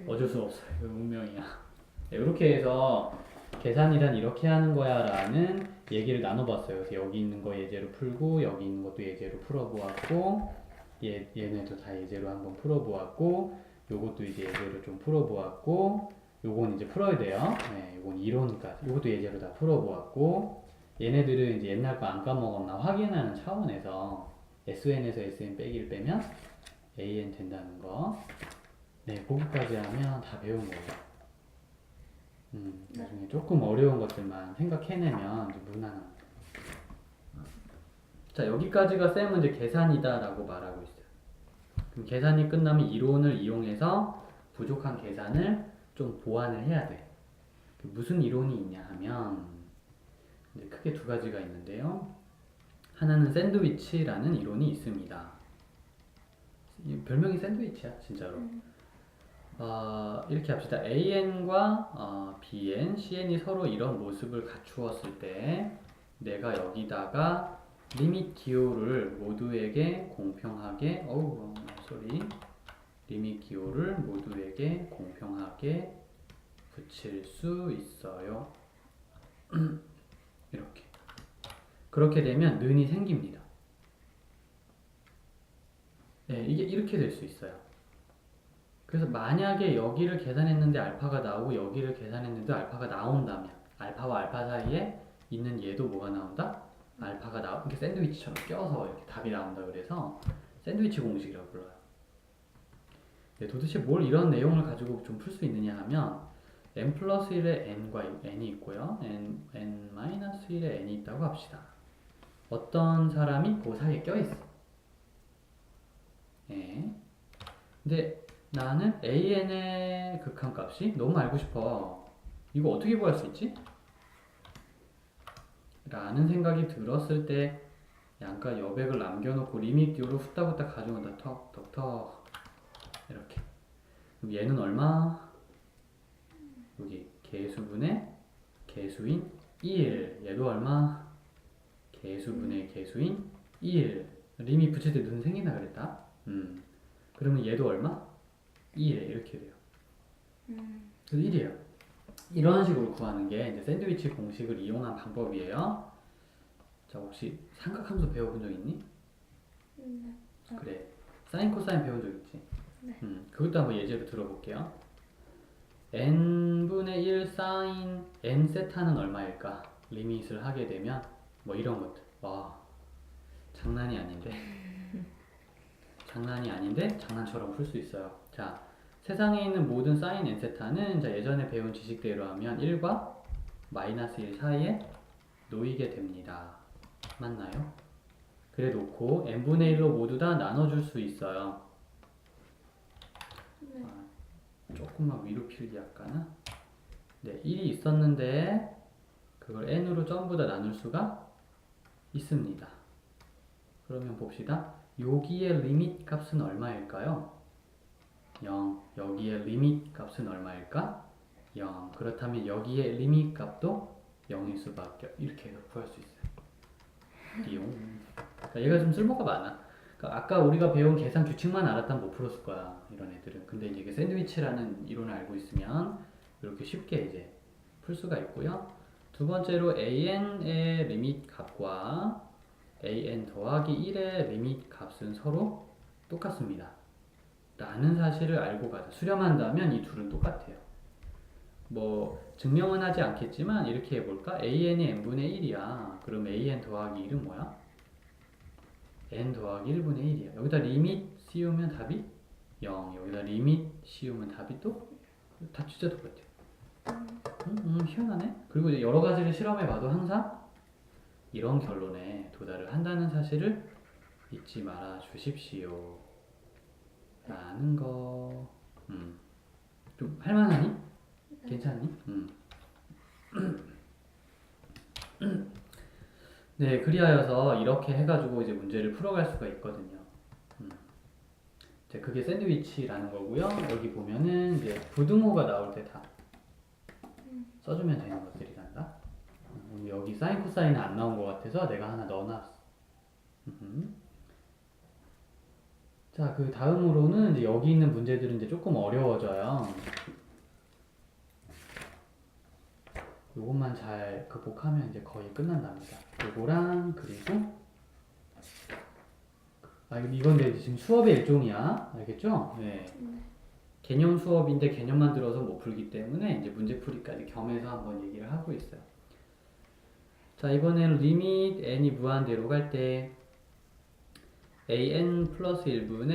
어쩔 수 없어요. 이거 운명이야. 네, 이렇게 해서 계산이란 이렇게 하는 거야 라는 얘기를 나눠봤어요. 그래서 여기 있는 거 예제로 풀고 여기 있는 것도 예제로 풀어보았고 얘네도 다 예제로 한번 풀어보았고 요것도 이제 예제로 좀 풀어보았고 요건 이제 풀어야 돼요. 네, 요건 이론까지 요것도 예제로 다 풀어보았고 얘네들은 이제 옛날 거 안 까먹었나 확인하는 차원에서 SN에서 SN 빼기를 빼면 AN 된다는 거. 네, 거기까지 하면 다 배운 거예요. 나중에 조금 어려운 것들만 생각해내면 이제 무난합니다. 자, 여기까지가 쌤은 이제 계산이다 라고 말하고 있어요. 그럼 계산이 끝나면 이론을 이용해서 부족한 계산을 좀 보완을 해야 돼. 무슨 이론이 있냐 하면 이제 크게 두 가지가 있는데요. 하나는 샌드위치라는 이론이 있습니다. 별명이 샌드위치야, 진짜로. 이렇게 합시다. AN과 BN, CN이 서로 이런 모습을 갖추었을 때 내가 여기다가 리밋 기호를 모두에게 공평하게 리밋 기호를 모두에게 공평하게 붙일 수 있어요. 이렇게. 그렇게 되면 는이 생깁니다. 네, 이게 이렇게 될 수 있어요. 그래서 만약에 여기를 계산했는데 알파가 나오고 여기를 계산했는데 알파가 나온다면 알파와 알파 사이에 있는 얘도 뭐가 나온다? 알파가 이렇게 샌드위치처럼 껴서 이렇게 답이 나온다. 그래서 샌드위치 공식이라고 불러요. 네, 도대체 뭘 이런 내용을 가지고 좀 풀 수 있느냐 하면 n 플러스 1에 n과 n이 있고요. n 마이너스 1에 n이 있다고 합시다. 어떤 사람이 그 사이에 껴있어. 네. 근데 나는 an의 극한값이 너무 알고 싶어. 이거 어떻게 구할 수 있지? 라는 생각이 들었을 때 양가 여백을 남겨놓고 리밋 듀로 후딱후딱 가져온다. 턱턱턱 이렇게. 그럼 얘는 얼마? 여기 개수분의 개수인 1. 얘도 얼마? 개수분의 개수인 1. 리밋 붙일 때 눈 생기나 그랬다. 그러면 얘도 얼마? 1. 이렇게 돼요. 그래서 1이에요. 이런 식으로 구하는 게 이제 샌드위치 공식을 이용한 방법이에요. 자, 혹시 삼각함수 배워본 적 있니? 네. 그래. 사인 코사인 배운 적 있지? 네. 그것도 한번 예제로 들어볼게요. n분의 1 사인 n 세타는 얼마일까? 리밋을 하게 되면 뭐 이런 것들. 와, 장난이 아닌데. 장난이 아닌데 장난처럼 풀 수 있어요. 자, 세상에 있는 모든 사인 n 세타는 자, 예전에 배운 지식대로 하면 1과 마이너스 1 사이에 놓이게 됩니다. 맞나요? 그래 놓고 n분의 1로 모두 다 나눠줄 수 있어요. 네. 조금만 위로 필기 할까나? 네, 1이 있었는데 그걸 n으로 전부 다 나눌 수가 있습니다. 그러면 봅시다. 여기에 리밋 값은 얼마일까요? 0. 여기에 리밋 값은 얼마일까? 0. 그렇다면 여기에 리밋 값도 0일 수밖에 이렇게 해서 구할 수 있어요. 띠용. 그러니까 얘가 좀 쓸모가 많아. 그러니까 아까 우리가 배운 계산 규칙만 알았다면 못 풀었을 거야. 이런 애들은. 근데 이제 이게 샌드위치라는 이론을 알고 있으면 이렇게 쉽게 이제 풀 수가 있고요. 두 번째로 an의 리밋 값과 an 더하기 1의 리밋 값은 서로 똑같습니다. 라는 사실을 알고 가자. 수렴한다면 이 둘은 똑같아요. 뭐 증명은 하지 않겠지만 이렇게 해볼까? an이 n분의 1이야. 그럼 an 더하기 1은 뭐야? n 더하기 1분의 1이야. 여기다 리밋 씌우면 답이 0. 여기다 리밋 씌우면 답이 또 다 진짜 똑같아요. 희한하네. 그리고 이제 여러 가지를 실험해봐도 항상 이런 결론에 도달을 한다는 사실을 잊지 말아 주십시오. 라는 거. 좀 할만하니? 괜찮니? 네, 그리하여서 이렇게 해가지고 이제 문제를 풀어갈 수가 있거든요. 이제 그게 샌드위치라는 거고요. 여기 보면은 이제 부등호가 나올 때 다 써주면 되는 것들이란다. 여기 사인 코사인은 안 나온 것 같아서 내가 하나 넣어놨어. 자, 그 다음으로는 이제 여기 있는 문제들은 이제 조금 어려워져요. 요것만 잘 극복하면 이제 거의 끝난답니다. 요거랑 그리고 이건 내 지금 수업의 일종이야. 알겠죠? 네. 개념 수업인데 개념만 들어서 못 풀기 때문에 이제 문제풀이까지 겸해서 한번 얘기를 하고 있어요. 자, 이번에는 리밋 n이 무한대로 갈 때 an 플러스 1분의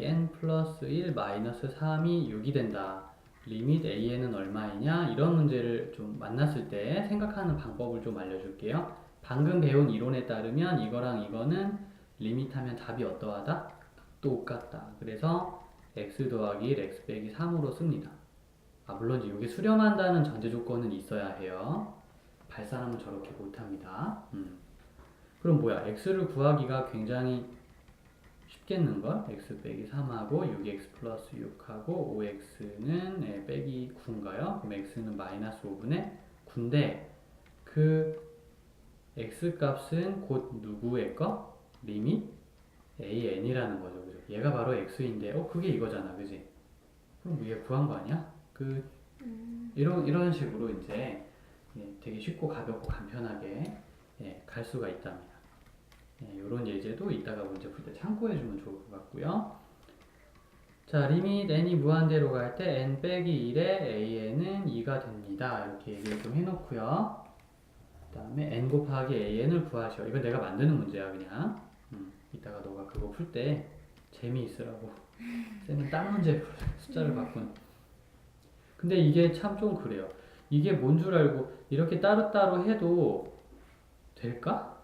an 플러스 1 마이너스 3이 6이 된다. 리밋 an은 얼마이냐? 이런 문제를 좀 만났을 때 생각하는 방법을 좀 알려줄게요. 방금 배운 이론에 따르면 이거랑 이거는 리밋하면 답이 어떠하다? 똑같다. 그래서 x 더하기 1, x 빼기 3으로 씁니다. 물론 이게 수렴한다는 전제 조건은 있어야 해요. 발사람은 저렇게 못합니다. 그럼 뭐야? x를 구하기가 굉장히 쉽겠는걸? x 빼기 3하고 6x 플러스 6하고 5x는 빼기 9인가요? 그럼 x는 마이너스 5분의 9인데 그 x 값은 곧 누구의 거? 리밋 an이라는 거죠. 그죠? 얘가 바로 x인데 그게 이거잖아. 그지? 그럼 얘 구한 거 아니야? 이런 식으로 이제 예, 되게 쉽고 가볍고 간편하게 예, 갈 수가 있답니다. 이런 예제도 이따가 문제 풀 때 참고해주면 좋을 것 같고요. 자, 리밋 n이 무한대로 갈 때 n 빼기 1에 an은 2가 됩니다. 이렇게 얘기를 좀 해놓고요. 그 다음에 n 곱하기 an을 구하시오. 이건 내가 만드는 문제야 그냥. 이따가 너가 그거 풀 때 재미있으라고 쌤은 딴 문제 풀어요. 숫자를 바꾸는. 근데 이게 참 좀 그래요. 이게 뭔 줄 알고 이렇게 따로따로 해도 될까?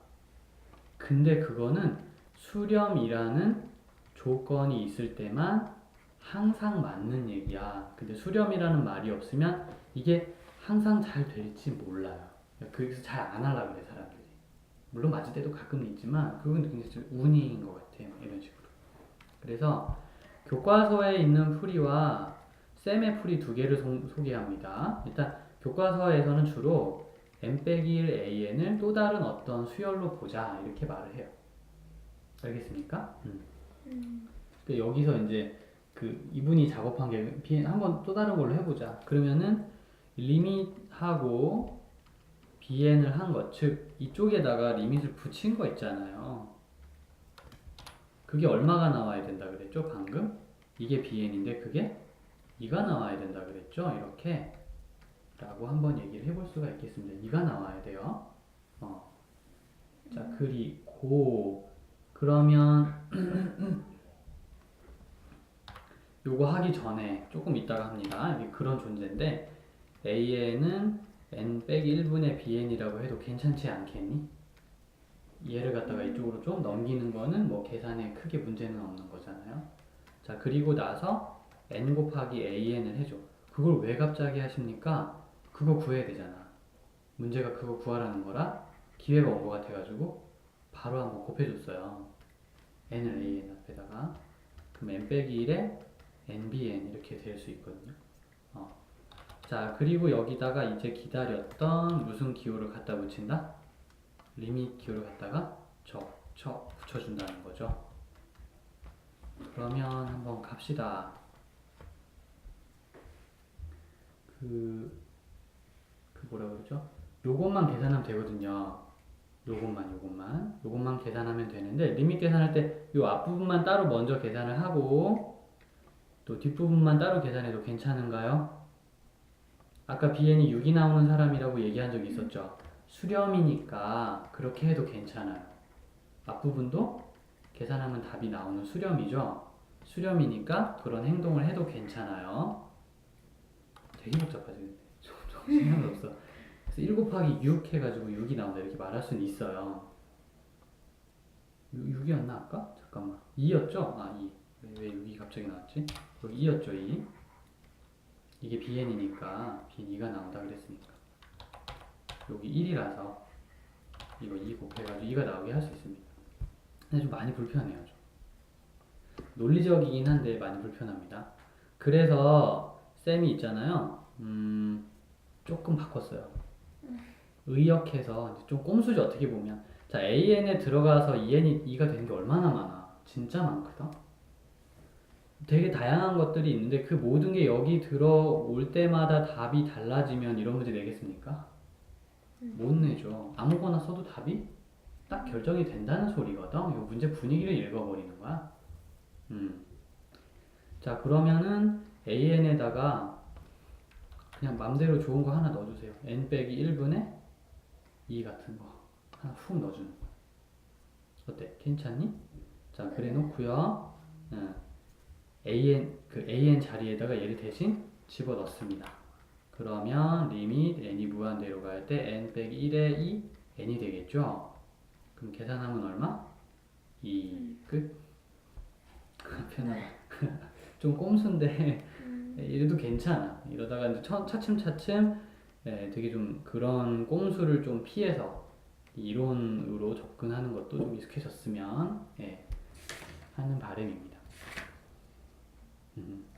근데 그거는 수렴이라는 조건이 있을 때만 항상 맞는 얘기야. 근데 수렴이라는 말이 없으면 이게 항상 잘 될지 몰라요. 그래서 잘 안 하려고 그래 사람들이. 물론 맞을 때도 가끔 있지만 그건 굉장히 좀 운인 것 같아요. 이런 식으로. 그래서 교과서에 있는 풀이와 쌤의 풀이 두 개를 소개합니다. 일단 교과서에서는 주로 n-1an을 또 다른 어떤 수열로 보자 이렇게 말을 해요. 알겠습니까? 여기서 이제 그 이분이 작업한 게 한번 또 다른 걸로 해보자. 그러면은 리밋하고 bn을 한 것, 즉 이쪽에다가 리밋을 붙인 거 있잖아요. 그게 얼마가 나와야 된다 그랬죠? 방금 이게 bn인데 그게 2가 나와야 된다 그랬죠? 이렇게 라고 한번 얘기를 해볼 수가 있겠습니다. 2가 나와야 돼요. 자, 그리고 그러면 요거 하기 전에 조금 이따가 합니다. 이게 그런 존재인데 an은 n 빼기 1분의 bn이라고 해도 괜찮지 않겠니? 얘를 갖다가 이쪽으로 좀 넘기는 거는 뭐 계산에 크게 문제는 없는 거잖아요. 자, 그리고 나서 n 곱하기 an을 해줘. 그걸 왜 갑자기 하십니까? 그거 구해야 되잖아. 문제가 그거 구하라는 거라 기회가 온 것 같아가지고 바로 한번 곱해줬어요. n을 an 앞에다가. 그럼 n 빼기 1에 nbn 이렇게 될 수 있거든요. 자, 그리고 여기다가 이제 기다렸던 무슨 기호를 갖다 붙인다? 리밋 기호를 갖다가 척척 붙여준다는 거죠. 그러면 한번 갑시다. 그 뭐라 그러죠? 요것만 계산하면 되거든요. 요것만 계산하면 되는데 리밋 계산할 때 요 앞부분만 따로 먼저 계산을 하고 또 뒷부분만 따로 계산해도 괜찮은가요? 아까 bn이 6이 나오는 사람이라고 얘기한 적이 있었죠. 수렴이니까 그렇게 해도 괜찮아요. 앞부분도 계산하면 답이 나오는 수렴이죠. 수렴이니까 그런 행동을 해도 괜찮아요. 되게 복잡하지. 정신이 없어. 그래서 1 곱하기 6 해가지고 6이 나온다 이렇게 말할 수는 있어요. 6이었나 아까? 잠깐만. 2였죠? 아 2. 왜 6이 갑자기 나왔지? 여기 2였죠 2. 이게 bn이니까 bn 2가 나온다 그랬으니까 여기 1이라서 이거 2 곱해가지고 2가 나오게 할 수 있습니다. 근데 좀 많이 불편해요. 좀. 논리적이긴 한데 많이 불편합니다. 그래서 쌤이 있잖아요. 조금 바꿨어요. 의역해서 좀 꼼수죠 어떻게 보면. 자, an에 들어가서 2n이 2가 되는 게 얼마나 많아. 진짜 많거든. 되게 다양한 것들이 있는데 그 모든 게 여기 들어올 때마다 답이 달라지면 이런 문제 내겠습니까? 못 내죠. 아무거나 써도 답이 딱 결정이 된다는 소리거든. 이거 문제 분위기를 읽어버리는 거야. 자, 그러면은 an에다가 그냥 맘대로 좋은 거 하나 넣어주세요. n 빼기 1분의 2 같은 거 하나 훅 넣어주는 거야. 어때? 괜찮니? 자, 그래 놓고요. an 자리에다가 얘를 대신 집어 넣습니다. 그러면 리밋 n이 무한대로 갈 때 n 빼기 1에 2 n이 되겠죠? 그럼 계산하면 얼마? 2 끝. 편하다. 좀 꼼수인데 이래도 괜찮아. 이러다가 이제 차츰차츰 되게 좀 그런 꼼수를 좀 피해서 이론으로 접근하는 것도 좀 익숙해졌으면 하는 바람입니다.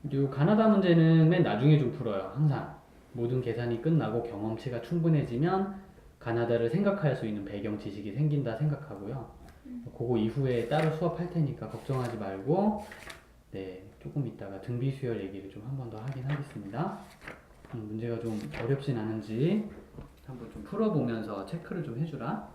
그리고 가나다 문제는 맨 나중에 좀 풀어요. 항상 모든 계산이 끝나고 경험치가 충분해지면 가나다를 생각할 수 있는 배경 지식이 생긴다 생각하고요. 그거 이후에 따로 수업할 테니까 걱정하지 말고 조금 이따가 등비 수열 얘기를 좀 한 번 더 하긴 하겠습니다. 문제가 좀 어렵진 않은지 한번 좀 풀어보면서 체크를 좀 해주라.